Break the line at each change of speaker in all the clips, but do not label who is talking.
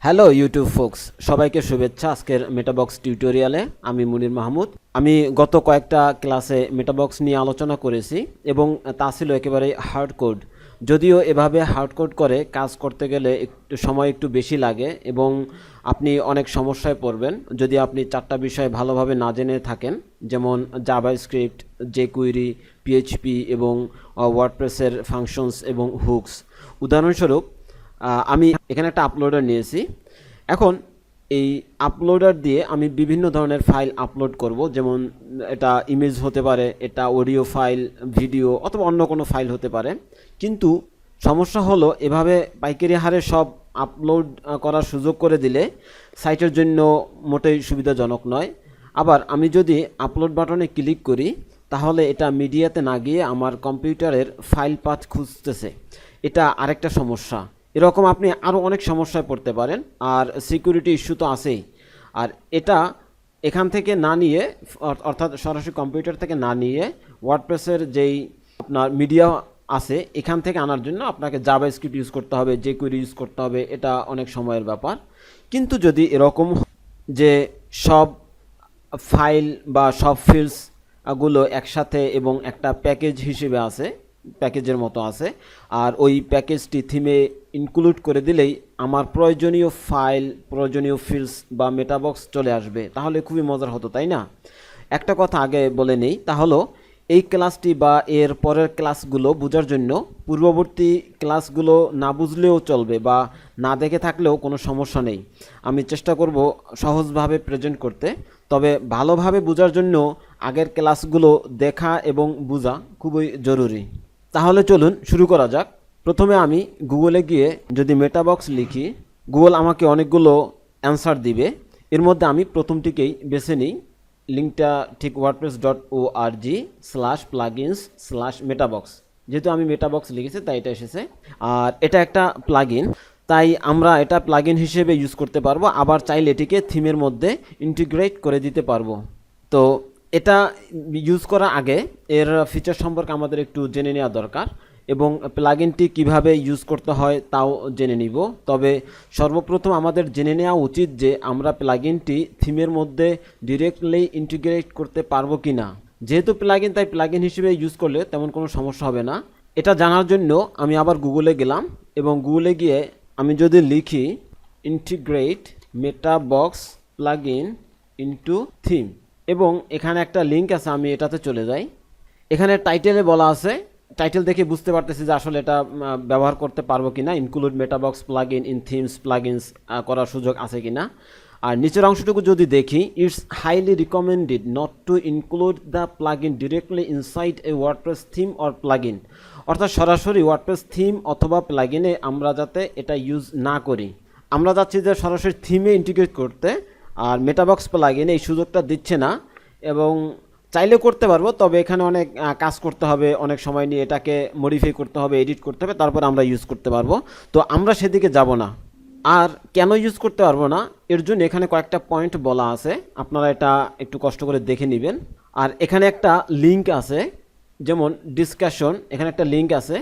Hello YouTube folks, সবাইকে শুভেচ্ছা। আজকের মেটাবক্স টিউটোরিয়ালে আমি মুনির মাহমুদ। আমি গত কয়েকটা ক্লাসে মেটাবক্স নিয়ে আলোচনা করেছি এবং তা ছিল একেবারে হার্ড কোড। যদিও এভাবে হার্ড কোড করে কাজ করতে গেলে একটু সময় একটু বেশি লাগে এবং আপনি অনেক সমস্যায় পড়বেন যদি আপনি চারটা বিষয় ভালোভাবে না জেনে থাকেন, যেমন জাভাস্ক্রিপ্ট, জেকুইরি, পিএইচপি এবং ওয়ার্ডপ্রেসের ফাংশনস এবং হুকস। উদাহরণস্বরূপ আমি এখানে একটা আপলোডার নিয়েছি। এখন এই আপলোডার দিয়ে আমি বিভিন্ন ধরনের ফাইল আপলোড করব, যেমন এটা ইমেজ হতে পারে, এটা অডিও ফাইল, ভিডিও অথবা অন্য কোনো ফাইল হতে পারে। কিন্তু সমস্যা হলো এভাবে পাইকারি হারে সব আপলোড করার সুযোগ করে দিলে সাইটের জন্য মোটেই সুবিধাজনক নয়। আবার আমি যদি আপলোড বাটনে ক্লিক করি তাহলে এটা মিডিয়াতে না গিয়ে আমার কম্পিউটারের ফাইল পাথ খুঁজতেছে। এটা আরেকটা সমস্যা। এরকম আপনি আরও অনেক সমস্যায় পড়তে পারেন। আর সিকিউরিটি ইস্যু তো আছেই। আর এটা এখান থেকে না নিয়ে, অর্থাৎ সরাসরি কম্পিউটার থেকে না নিয়ে ওয়ার্ডপ্রেসের যেই আপনার মিডিয়া আছে এখান থেকে আনার জন্য আপনাকে জাভাস্ক্রিপ্ট ইউজ করতে হবে, জেকুইরি ইউজ করতে হবে। এটা অনেক সময়ের ব্যাপার। কিন্তু যদি এরকম যে সব ফাইল বা সব ফিল্ডসগুলো একসাথে এবং একটা প্যাকেজ হিসেবে আছে, প্যাকেজের মতো আছে, আর ওই প্যাকেজটি থিমে ইনক্লুড করে দিলেই আমার প্রয়োজনীয় ফাইল, প্রয়োজনীয় ফিল্ডস বা মেটাবক্স চলে আসবে, তাহলে খুবই মজার হতো, তাই না? একটা কথা আগে বলে নেই, তা হলো এই ক্লাসটি বা এর পরের ক্লাসগুলো বোঝার জন্য পূর্ববর্তী ক্লাসগুলো না বুঝলেও চলবে বা না দেখে থাকলেও কোনো সমস্যা নেই। আমি চেষ্টা করব সহজভাবে প্রেজেন্ট করতে, তবে ভালোভাবে বোঝার জন্য আগের ক্লাসগুলো দেখা এবং বোঝা খুবই জরুরি। তাহলে চলুন শুরু করা যাক। প্রথমে আমি গুগলে গিয়ে যদি মেটাবক্স লিখি, গুগল আমাকে অনেকগুলো অ্যান্সার দিবে। এর মধ্যে আমি প্রথমটিকেই বেছে নিই। লিঙ্কটা ঠিক wordpress.org/plugins/metabbox। যেহেতু আমি মেটাবক্স লিখেছি তাই এটা এসেছে। আর এটা একটা প্লাগইন, তাই আমরা এটা প্লাগইন হিসেবে ইউজ করতে পারবো। আবার চাইলে এটিকে থিমের মধ্যে ইন্টিগ্রেট করে দিতে পারবো। তো এটা ইউজ করার আগে এর ফিচার সম্পর্কে আমাদের একটু জেনে নেওয়া দরকার এবং প্লাগইনটি কিভাবে ইউজ করতে হয় তাও জেনে নিব। তবে সর্বপ্রথম আমাদের জেনে নেওয়া উচিত যে আমরা প্লাগইনটি থিমের মধ্যে ডিরেক্টলি ইন্টিগ্রেট করতে পারবো কি না। যেহেতু প্লাগইন, তাই প্লাগইন হিসেবে ইউজ করলে তেমন কোনো সমস্যা হবে না। এটা জানার জন্য আমি আবার গুগলে গেলাম এবং গুগলে গিয়ে আমি যদি লিখি ইন্টিগ্রেট মেটাবক্স প্লাগইন ইনটু থিম, এবং এখানে একটা লিঙ্ক আছে, আমি এটাতে চলে যাই। এখানে টাইটেলে বলা আছে, টাইটেল দেখে বুঝতে পারতেছি যে আসলে এটা ব্যবহার করতে পারবো কিনা, include metabox plugin in themes plugins করার সুযোগ আছে কিনা। আর নিচের অংশটুকু যদি দেখি, it's highly recommended not to include the plugin directly inside a WordPress theme or plugin. অর্থাৎ সরাসরি ওয়ার্ডপ্রেস থিম অথবা প্লাগইনে আমরা যাতে এটা ইউজ না করি। আমরা যাচ্ছি যে সরাসরি থিমে ইন্টিগ্রেট করতে, আর মেটাবক্স প্লাগইন এই সুযোগটা দিচ্ছে না। এবং চাইলে করতে পারবো, তবে এখানে অনেক কাজ করতে হবে, অনেক সময় নিয়ে এটাকে মডিফাই করতে হবে, এডিট করতে হবে, তারপর আমরা ইউজ করতে পারবো। তো আমরা সেদিকে যাব না। আর কেন ইউজ করতে পারবো না, এর জন্য এখানে কয়েকটা পয়েন্ট বলা আছে, আপনারা এটা একটু কষ্ট করে দেখে নেবেন। আর এখানে একটা লিঙ্ক আছে, যেমন ডিসকাশন, এখানে একটা লিঙ্ক আছে।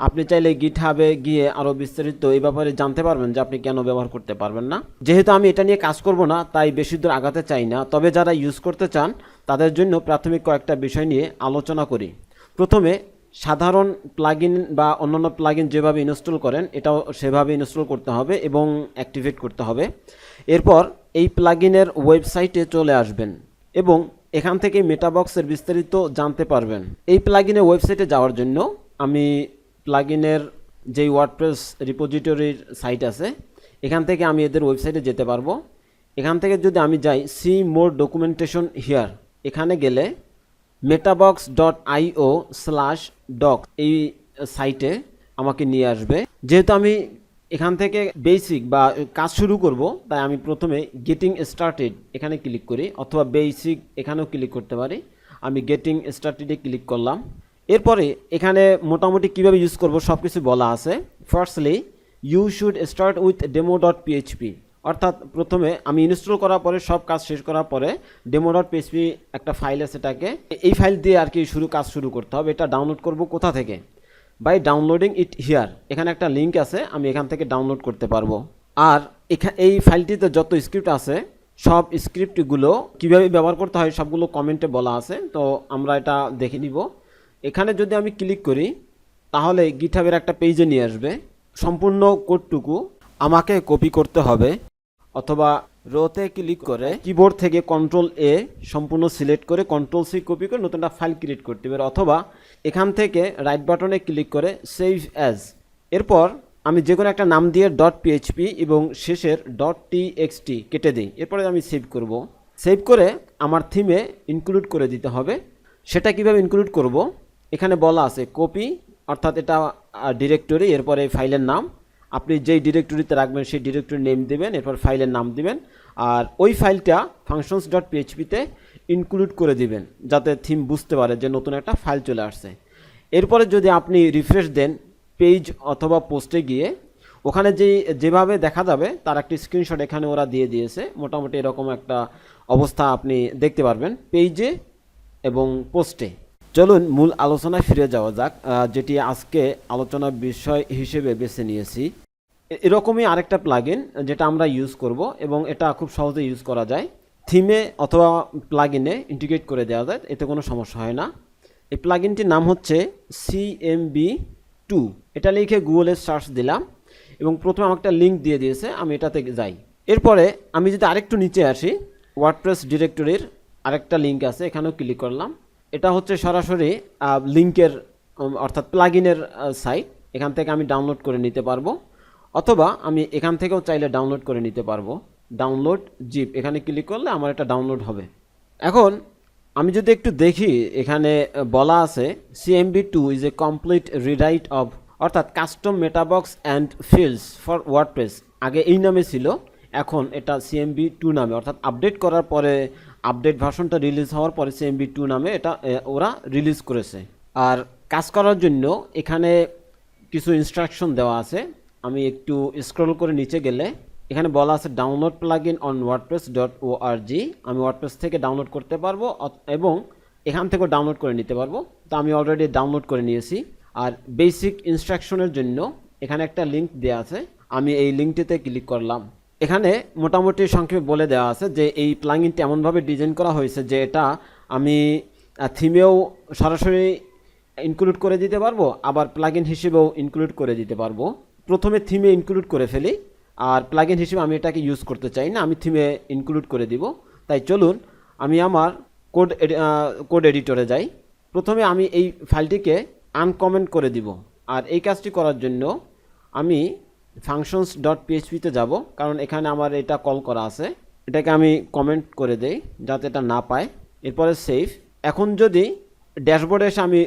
আপনি চাইলে গিটহাবে গিয়ে আরও বিস্তারিত এই ব্যাপারে জানতে পারবেন যে আপনি কেন ব্যবহার করতে পারবেন না। যেহেতু আমি এটা নিয়ে কাজ করব না, তাই বেশি দূর আগাতে চাই না। তবে যারা ইউজ করতে চান তাদের জন্য প্রাথমিক কয়েকটা বিষয় নিয়ে আলোচনা করি। প্রথমে সাধারণ প্লাগইন বা অন্যান্য প্লাগইন যেভাবে ইনস্টল করেন এটাও সেভাবে ইনস্টল করতে হবে এবং অ্যাক্টিভেট করতে হবে। এরপর এই প্লাগইনের ওয়েবসাইটে চলে আসবেন এবং এখান থেকে মেটাবক্সের বিস্তারিত জানতে পারবেন। এই প্লাগইনের ওয়েবসাইটে যাওয়ার জন্য আমি প্লাগইনের যেই ওয়ার্ডপ্রেস রিপোজিটরির সাইট আছে এখান থেকে আমি এদের ওয়েবসাইটে যেতে পারবো। এখান থেকে যদি আমি যাই সি মোর ডকুমেন্টেশন হিয়ার, এখানে গেলে metabox.io/doc এই সাইটে আমাকে নিয়ে আসবে। যেহেতু আমি এখান থেকে বেসিক বা কাজ শুরু করব, তাই আমি প্রথমে গেটিং স্টার্টেড এখানে ক্লিক করি, অথবা বেসিক এখানেও ক্লিক করতে পারি। আমি গেটিং স্টার্টেডে ক্লিক করলাম। এরপরে এখানে মোটামুটি কীভাবে ইউজ করব সব কিছু বলা আছে। Firstly you should start with demo.php, অর্থাৎ প্রথমে আমি ইনস্টল করার পরে সব কাজ শেষ করার পরে demo.php একটা ফাইল আছে, সেটাকে এই ফাইল দিয়ে আর কি কাজ শুরু করতে হবে। এটা ডাউনলোড করব কোথা থেকে? বাই ডাউনলোডিং ইট হিয়ার, এখানে একটা লিঙ্ক আছে, আমি এখান থেকে ডাউনলোড করতে পারবো। আর এই ফাইলটিতে যত স্ক্রিপ্ট আছে সব স্ক্রিপ্টগুলো কিভাবে ব্যবহার করতে হয় সবগুলো কমেন্টে বলা আছে, তো আমরা এটা দেখে নিব। এখানে যদি আমি ক্লিক করি তাহলে গিটহাবের একটা পেজে নিয়ে আসবে। সম্পূর্ণ কোডটুকু আমাকে কপি করতে হবে, অথবা রোতে ক্লিক করে কিবোর্ড থেকে কন্ট্রোল-A সম্পূর্ণ সিলেক্ট করে কন্ট্রোল-C কপি করে নতুন একটা ফাইল ক্রিয়েট করতে পারে, অথবা এখান থেকে রাইট বাটনে ক্লিক করে সেভ অ্যাজ। এরপর আমি যে কোনো একটা নাম দিয়ে .php এবং শেষের .txt কেটে দিই। এরপরে আমি সেভ করব। সেভ করে আমার থিমে ইনক্লুড করে দিতে হবে। সেটা কিভাবে ইনক্লুড করব, এখানে বলা আছে কপি, অর্থাৎ এটা ডিরেক্টরি, এরপরে ফাইলের নাম আপনি যেই ডিরেক্টরিতে রাখবেন সেই ডিরেক্টরি নেম দেবেন, এরপর ফাইলের নাম দিবেন, আর ওই ফাইলটা functions.php-তে ইনক্লুড করে দিবেন যাতে থিম বুঝতে পারে যে নতুন একটা ফাইল চলে আসছে। এরপরে যদি আপনি রিফ্রেশ দেন পেজ অথবা পোস্টে গিয়ে, ওখানে যেভাবে দেখা যাবে তার একটা স্ক্রিনশট এখানে ওরা দিয়ে দিয়েছে। মোটামুটি এরকম একটা অবস্থা আপনি দেখতে পারবেন পেজে এবং পোস্টে। চলুন মূল আলোচনায় ফিরে যাওয়া যাক, যেটি আজকে আলোচনার বিষয় হিসেবে বেছে নিয়েছি। এরকমই আরেকটা প্লাগইন যেটা আমরা ইউজ করব এবং এটা খুব সহজে ইউজ করা যায়, থিমে অথবা প্লাগইনে ইন্টিগ্রেট করে দেওয়া যায়, এতে কোনো সমস্যা হয় না। এই প্লাগইনটির নাম হচ্ছে CMB2। এটা লিখে গুগলে সার্চ দিলাম এবং প্রথমে আমাকে একটা লিঙ্ক দিয়ে দিয়েছে, আমি এটাতে যাই। এরপরে আমি যদি আরেকটু নিচে আসি, ওয়ার্ডপ্রেস ডিরেক্টরির আরেকটা লিঙ্ক আছে, এখানেও ক্লিক করলাম। এটা হচ্ছে সরাসরি লিঙ্কের অর্থাৎ প্লাগইনের সাইট, এখান থেকে আমি ডাউনলোড করে নিতে পারবো, অথবা আমি এখান থেকেও চাইলে ডাউনলোড করে নিতে পারবো। ডাউনলোড জিপ এখানে ক্লিক করলে আমার এটা ডাউনলোড হবে। এখন আমি যদি একটু দেখি, এখানে বলা আছে CMB2 is a complete rewrite of, অর্থাৎ custom metabox and fields for WordPress. আগে এই নামে ছিল, এখন এটা CMB2 নামে, অর্থাৎ আপডেট করার পরে, আপডেট ভার্সনটা রিলিজ হওয়ার পরে CMB2 নামে এটা ওরা রিলিজ করেছে। আর কাজ করার জন্য এখানে কিছু ইনস্ট্রাকশন দেওয়া আছে। আমি একটু স্ক্রল করে নিচে গেলে এখানে বলা আছে ডাউনলোড প্লাগইন অন wordpress.org। আমি ওয়ার্ডপ্রেস থেকে ডাউনলোড করতে পারবো এবং এখান থেকেও ডাউনলোড করে নিতে পারবো। তো আমি অলরেডি ডাউনলোড করে নিয়েছি। আর বেসিক ইনস্ট্রাকশনের জন্য এখানে একটা লিঙ্ক দেওয়া আছে, আমি এই লিঙ্কটিতে ক্লিক করলাম। এখানে মোটামুটি সংক্ষেপে বলে দেওয়া আছে যে এই প্লাগইনটি এমনভাবে ডিজাইন করা হয়েছে যে এটা আমি থিমেও সরাসরি ইনক্লুড করে দিতে পারবো, আবার প্লাগইন হিসেবেও ইনক্লুড করে দিতে পারবো। প্রথমে থিমে ইনক্লুড করে ফেলি, আর প্লাগইন হিসেবে আমি এটাকে ইউজ করতে চাই না, আমি থিমে ইনক্লুড করে দিব। তাই চলুন আমি আমার কোড এডিটরে যাই। প্রথমে আমি এই ফাইলটিকে আনকমেন্ট করে দিব, আর এই কাজটি করার জন্য আমি functions.php-তে যাব, কারণ এখানে আমার এটা কল করা আছে। এটাকে আমি কমেন্ট করে দেই যাতে এটা না পায়। এরপরে সেভ। এখন যদি ড্যাশবোর্ডে এসে আমি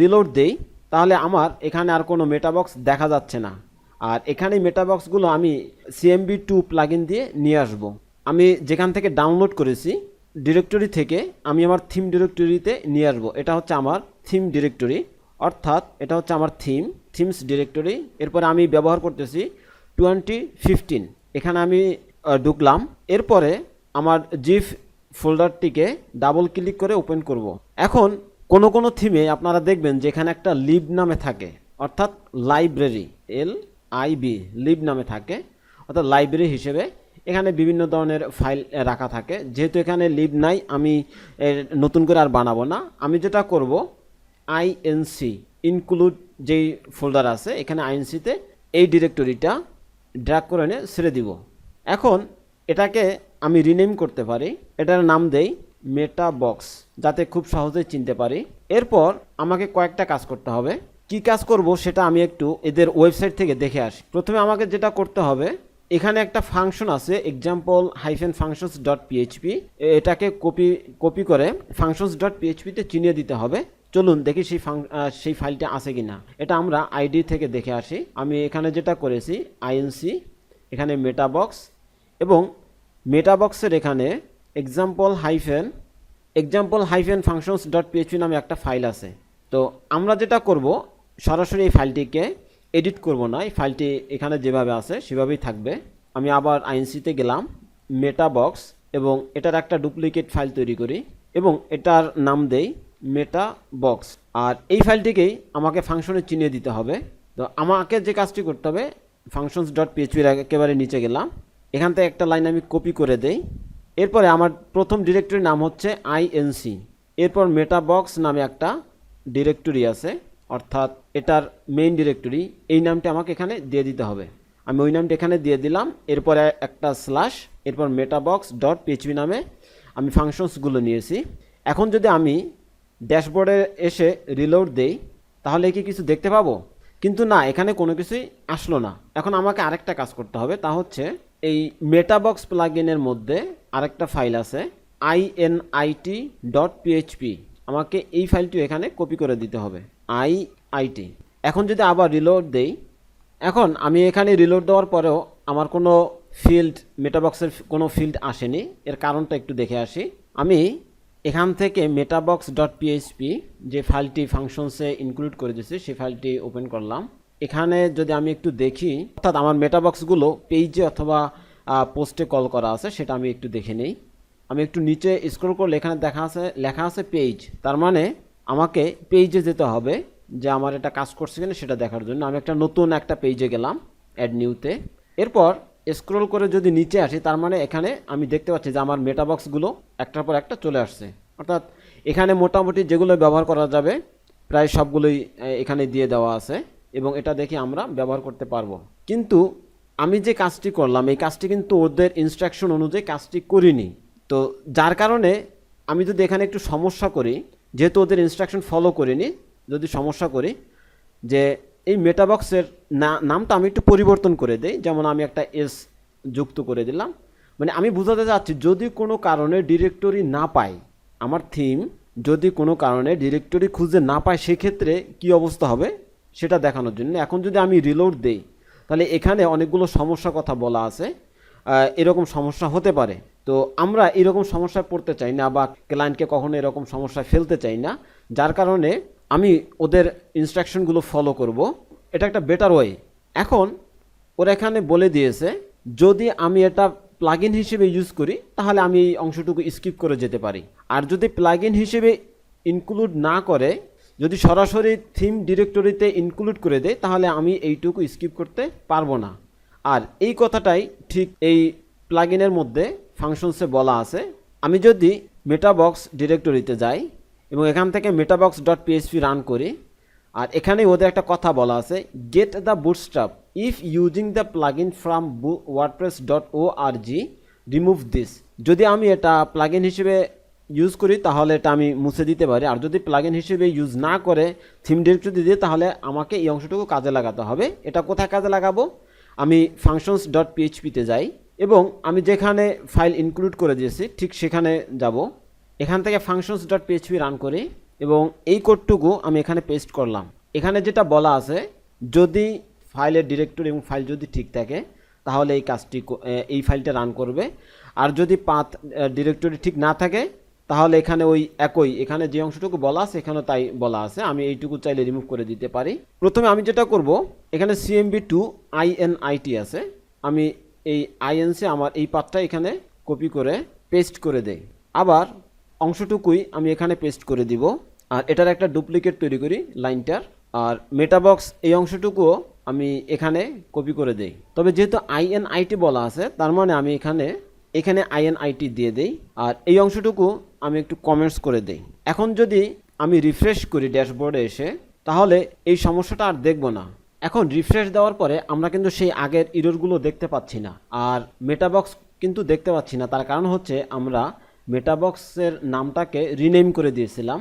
রিলোড দেই তাহলে আমার এখানে আর কোনো মেটাবক্স দেখা যাচ্ছে না, আর এখানে মেটাবক্সগুলো আমি CMB2 প্লাগইন দিয়ে নিয়ে আসব। আমি যেখান থেকে ডাউনলোড করেছি ডিরেক্টরি থেকে আমি আমার থিম ডিরেক্টরিতে নিয়ে আসব। এটা হচ্ছে আমার থিম ডিরেক্টরি, অর্থাৎ এটা হচ্ছে আমার থিমস ডিরেক্টরি। এরপরে আমি ব্যবহার করতেছি 2015, এখানে আমি ঢুকলাম। এরপরে আমার জিপ ফোল্ডারটিকে ডাবল ক্লিক করে ওপেন করব। এখন কোনো থিমে আপনারা দেখবেন যে এখানে একটা লিব নামে থাকে, অর্থাৎ লাইব্রেরি, LIB লিব নামে থাকে, অর্থাৎ লাইব্রেরি হিসেবে এখানে বিভিন্ন ধরনের ফাইল রাখা থাকে। যেহেতু এখানে লিব নাই, আমি নতুন করে আর বানাবো না। আমি যেটা করব, INC ইনক্লুড যেই ফোল্ডার আছে এখানে INC-তে এই ডিরেক্টরিটা ড্র্যাগ করে এনে ছেড়ে দিব। এখন এটাকে আমি রিনেম করতে পারি, এটার নাম দেই মেটাবক্স, যাতে খুব সহজেই চিনতে পারি। এরপর আমাকে কয়েকটা কাজ করতে হবে। কি কাজ করব সেটা আমি একটু এদের ওয়েবসাইট থেকে দেখে আসি। প্রথমে আমাকে যেটা করতে হবে, এখানে একটা ফাংশন আছে example-functions.php, এটাকে কপি করে functions.php-তে চিনিয়ে দিতে হবে। চলুন দেখি সেই ফাইলটা আছে কিনা। এটা আমরা আইডি থেকে দেখে আসি। আমি এখানে যেটা করেছি INC, এখানে মেটাবক্স, এবং মেটাবক্সের এখানে example-functions.php নামে একটা ফাইল আছে। তো আমরা যেটা করব, সরাসরি এই ফাইলটিকে এডিট করব না, এই ফাইলটি এখানে যেভাবে আছে সেভাবেই থাকবে। আমি আবার INC-তে গেলাম, মেটাবক্স, এবং এটার একটা ডুপ্লিকেট ফাইল তৈরি করি এবং এটার নাম দেই মেটাবক্স। আর এই ফাইলটিকেই আমাকে ফাংশনে চিনিয়ে দিতে হবে। তো আমাকে যে কাজটি করতে হবে, ফাংশনস ডট পিএইচপির একেবারে নিচে গেলাম, এখান থেকে একটা লাইন আমি কপি করে দেই। এরপরে আমার প্রথম ডিরেক্টরির নাম হচ্ছে আইএনসি, এরপর মেটাবক্স নামে একটা ডিরেক্টরি আছে, অর্থাৎ এটার মেইন ডিরেক্টরি, এই নামটা আমাকে এখানে দিয়ে দিতে হবে। আমি ওই নামটা এখানে দিয়ে দিলাম, এরপরে একটা স্ল্যাশ, এরপর মেটাবক্স ডট পিএইচপি নামে আমি ফাংশনসগুলো নিয়েছি। এখন যদি আমি ড্যাশবোর্ডে এসে রিলোড দেই তাহলে কি কিছু দেখতে পাবো? কিন্তু না, এখানে কোনো কিছুই আসলো না। এখন আমাকে আরেকটা কাজ করতে হবে, তা হচ্ছে এই মেটাবক্স প্লাগইনের মধ্যে আরেকটা ফাইল আছে init.php, আমাকে এই ফাইলটি এখানে কপি করে দিতে হবে init। এখন যদি আবার রিলোড দেই, এখন আমি এখানে রিলোড দেওয়ার পরেও আমার কোনো ফিল্ড, মেটাবক্সের কোনো ফিল্ড আসেনি। এর কারণটা একটু দেখে আসি। আমি এখান থেকে মেটাবক্স ডট পিএইচপি যে ফাইলটি ফাংশনসে ইনক্লুড করে দিয়েছি সেই ফাইলটি ওপেন করলাম। এখানে যদি আমি একটু দেখি, অর্থাৎ আমার মেটাবক্সগুলো পেজে অথবা পোস্টে কল করা আছে, সেটা আমি একটু দেখে নেই। আমি একটু নিচে স্ক্রল করলে এখানে লেখা আছে পেজ, তার মানে আমাকে পেজে যেতে হবে যে আমার এটা কাজ করছে কিনা সেটা দেখার জন্য। আমি একটা নতুন একটা পেজে গেলাম, অ্যাড নিউতে। এরপর স্ক্রল করে যদি নিচে আসি, তার মানে এখানে আমি দেখতে পাচ্ছি যে আমার মেটাবক্সগুলো একটার পর একটা চলে আসছে। অর্থাৎ এখানে মোটামুটি যেগুলো ব্যবহার করা যাবে প্রায় সবগুলোই এখানে দিয়ে দেওয়া আছে, এবং এটা দেখে আমরা ব্যবহার করতে পারবো। কিন্তু আমি যে কাজটি করলাম এই কাজটি কিন্তু ওদের ইনস্ট্রাকশন অনুযায়ী কাজটি করিনি। তো যার কারণে আমি যদি এখানে একটু সমস্যা করি, যেহেতু ওদের ইনস্ট্রাকশন ফলো করিনি, যদি সমস্যা করি যে এই মেটাবক্সের নামটা আমি একটু পরিবর্তন করে দেই, যেমন আমি একটা এস যুক্ত করে দিলাম। মানে আমি বোঝাতে চাচ্ছি যদি কোনো কারণে ডিরেক্টরি না পাই, আমার থিম যদি কোনো কারণে ডিরেক্টরি খুঁজে না পায় সেক্ষেত্রে কি অবস্থা হবে সেটা দেখানোর জন্য। এখন যদি আমি রিলোড দেই তাহলে এখানে অনেকগুলো সমস্যার কথা বলা আছে, এরকম সমস্যা হতে পারে। তো আমরা এরকম সমস্যায় পড়তে চাই না, বা ক্লায়েন্টকে কখনো এরকম সমস্যায় ফেলতে চাই না, যার কারণে আমি ওদের ইনস্ট্রাকশনগুলো ফলো করব। এটা একটা বেটার ওয়ে। এখন ওরা এখানে বলে দিয়েছে যদি আমি এটা প্লাগইন হিসেবে ইউজ করি তাহলে আমি এই অংশটুকু স্কিপ করে যেতে পারি, আর যদি প্লাগইন হিসেবে ইনক্লুড না করে, যদি সরাসরি থিম ডিরেক্টরিতে ইনক্লুড করে দেয় তাহলে আমি এইটুকু স্কিপ করতে পারবো না। আর এই কথাটাই ঠিক এই প্লাগইনের মধ্যে ফাংশনসে বলা আছে। আমি যদি মেটাবক্স ডিরেক্টরিতে যাই এবং এখান থেকে মেটাবক্স ডট পিএইচপি রান করি, আর এখানে ওদের একটা কথা বলা আছে get the bootstrap if using the plugin from WordPress dot org remove this. যদি আমি এটা প্লাগইন হিসেবে ইউজ করি তাহলে এটা আমি মুছে দিতে পারি, আর যদি প্লাগইন হিসেবে ইউজ না করে থিম ডিরেক্টরি দিই তাহলে আমাকে এই অংশটুকু কাজে লাগাতে হবে। এটা কোথায় কাজে লাগাবো? আমি ফাংশনস ডট পিএইচপিতে যাই এবং আমি যেখানে ফাইল ইনক্লুড করে দিয়েছি ঠিক সেখানে যাব। এখান থেকে ফাংশনস ডট পিএইচপি রান করি এবং এই কোডটুকু আমি এখানে পেস্ট করলাম। এখানে যেটা বলা আছে যদি ফাইলের ডিরেক্টরি এবং ফাইল যদি ঠিক থাকে তাহলে এই কাজটি এই ফাইলটা রান করবে, আর যদি পাথ ডিরেক্টরি ঠিক না থাকে তাহলে এখানে ওই একই এখানে যে অংশটুকু বলা আছে এখানে তাই বলা আছে, আমি এইটুকু চাইলে রিমুভ করে দিতে পারি। প্রথমে আমি যেটা করব, এখানে cmb2 init আছে, আমি এই আইএনসি আমার এই পাথটা এখানে কপি করে পেস্ট করে দেই। আবার অংশটুকুই আমি এখানে পেস্ট করে দিব, আর এটার একটা ডুপ্লিকেট তৈরি করি লাইনটার। আর মেটাবক্স এই অংশটুকুও আমি এখানে কপি করে দেই। তবে যেহেতু init বলা আছে তার মানে আমি এখানে init দিয়ে দেই, আর এই অংশটুকু আমি একটু কমেন্টস করে দেই। এখন যদি আমি রিফ্রেশ করি ড্যাশবোর্ডে এসে তাহলে এই সমস্যাটা আর দেখব না। এখন রিফ্রেশ দেওয়ার পরে আমরা কিন্তু সেই আগের ইররগুলো দেখতে পাচ্ছি না, আর মেটাবক্স কিন্তু দেখতে পাচ্ছি না। তার কারণ হচ্ছে আমরা মেটাবক্সের নামটাকে রিনেম করে দিয়েছিলাম।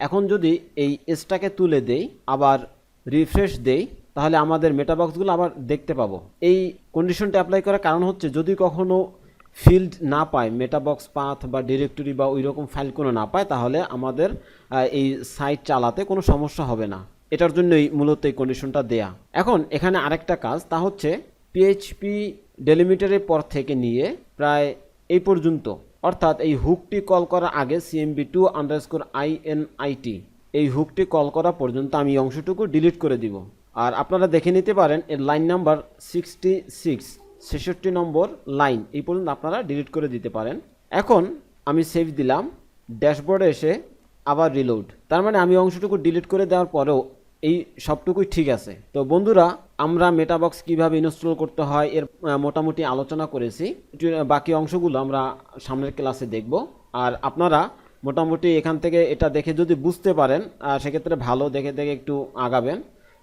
এখন যদি এই এসটাকে তুলে দেই আবার রিফ্রেশ দেই তাহলে আমাদের মেটাবক্সগুলো আবার দেখতে পাবো। এই কন্ডিশনটা অ্যাপ্লাই করার কারণ হচ্ছে যদি কখনো ফিল্ড না পায়, মেটাবক্স পাথ বা ডিরেক্টরি বা ওই রকম ফাইল কোনো না পায় তাহলে আমাদের এই সাইট চালাতে কোনো সমস্যা হবে না। এটার জন্যই মূলত এই কন্ডিশনটা দেয়া। এখন এখানে আরেকটা কাজ, তা হচ্ছে পিএইচপি ডেলিমিটারের পর থেকে নিয়ে প্রায় এই পর্যন্ত, অর্থাৎ এই হুকটি কল করার আগে cmb2 init এই হুকটি কল করা পর্যন্ত আমি এই অংশটুকু ডিলিট করে দিব। আর আপনারা দেখে নিতে পারেন এর লাইন নাম্বার 66 নম্বর লাইন এই পর্যন্ত আপনারা ডিলিট করে দিতে পারেন। এখন আমি সেভ দিলাম, ড্যাশবোর্ডে এসে আবার রিলোড। তার মানে আমি অংশটুকু ডিলিট করে দেওয়ার পরেও এই সবটুকুই ঠিক আছে। তো বন্ধুরা, আমরা মেটাবক্স কিভাবে ইনস্টল করতে হয় এর মোটামুটি আলোচনা করেছি। বাকি অংশগুলো আমরা সামনের ক্লাসে দেখব। আর আপনারা মোটামুটি এখান থেকে এটা দেখে যদি বুঝতে পারেন সেক্ষেত্রে ভালো, দেখে দেখে একটু আগাবেন।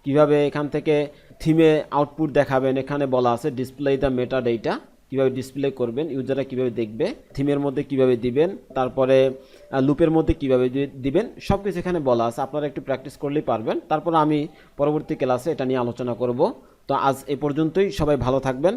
কিভাবে এখান থেকে থিমে আউটপুট দেখাবেন, এখানে বলা আছে ডিসপ্লে দ্য মেটা ডেটা, কীভাবে ডিসপ্লে করবেন, ইউজাররা কীভাবে দেখবে, থিমের মধ্যে কিভাবে দিবেন, তারপরে লুপের মধ্যে কিভাবে দিবেন, সব কিছু এখানে বলা আছে। আপনারা একটু প্র্যাকটিস করলেই পারবেন। তারপর আমি পরবর্তী ক্লাসে এটা নিয়ে আলোচনা করব। তো আজ এ পর্যন্তই, সবাই ভালো থাকবেন।